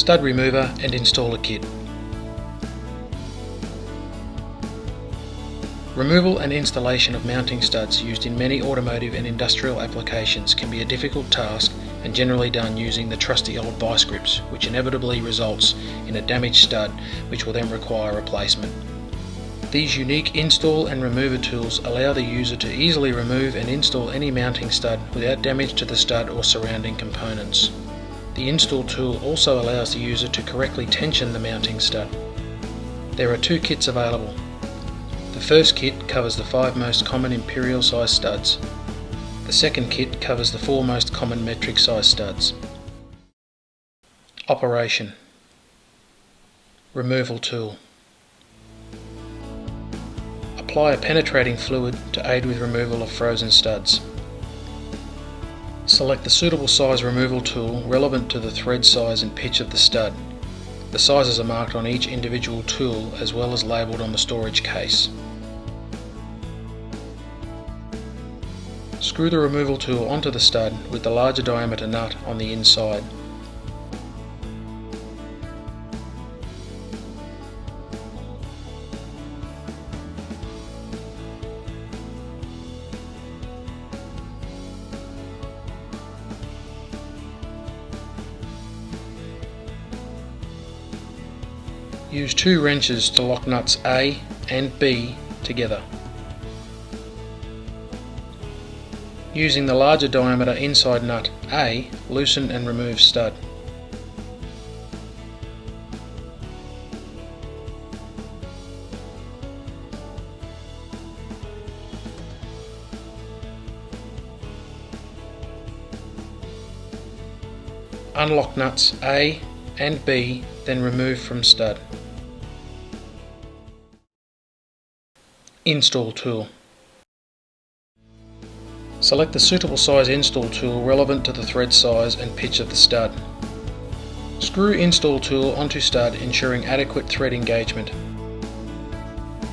stud remover and installer kit. Removal and installation of mounting studs used in many automotive and industrial applications can be a difficult task and generally done using the trusty old vice grips, which inevitably results in a damaged stud which will then require replacement. These unique install and remover tools allow the user to easily remove and install any mounting stud without damage to the stud or surrounding components. The install tool also allows the user to correctly tension the mounting stud. There are two kits available. The first kit covers the 5 most common imperial size studs. The second kit covers the 4 most common metric size studs. Operation. Removal tool. Apply a penetrating fluid to aid with removal of frozen studs. Select the suitable size removal tool relevant to the thread size and pitch of the stud. The sizes are marked on each individual tool as well as labelled on the storage case. Screw the removal tool onto the stud with the larger diameter nut on the inside. Use 2 wrenches to lock nuts A and B together. Using the larger diameter inside nut A, loosen and remove stud. Unlock nuts A and B, then remove from stud. Install tool. Select the suitable size install tool relevant to the thread size and pitch of the stud. Screw install tool onto stud, ensuring adequate thread engagement.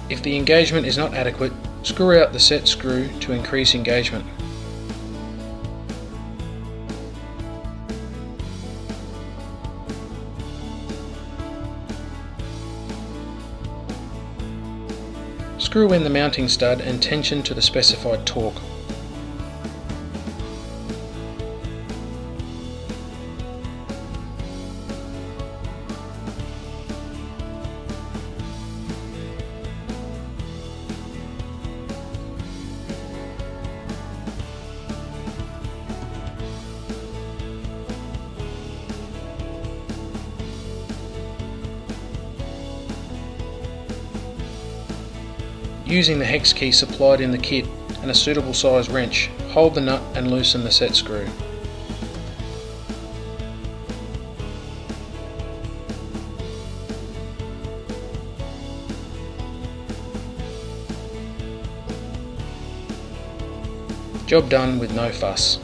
If the engagement is not adequate, screw out the set screw to increase engagement. Screw in the mounting stud and tension to the specified torque. Using the hex key supplied in the kit and a suitable size wrench, hold the nut and loosen the set screw. Job done with no fuss.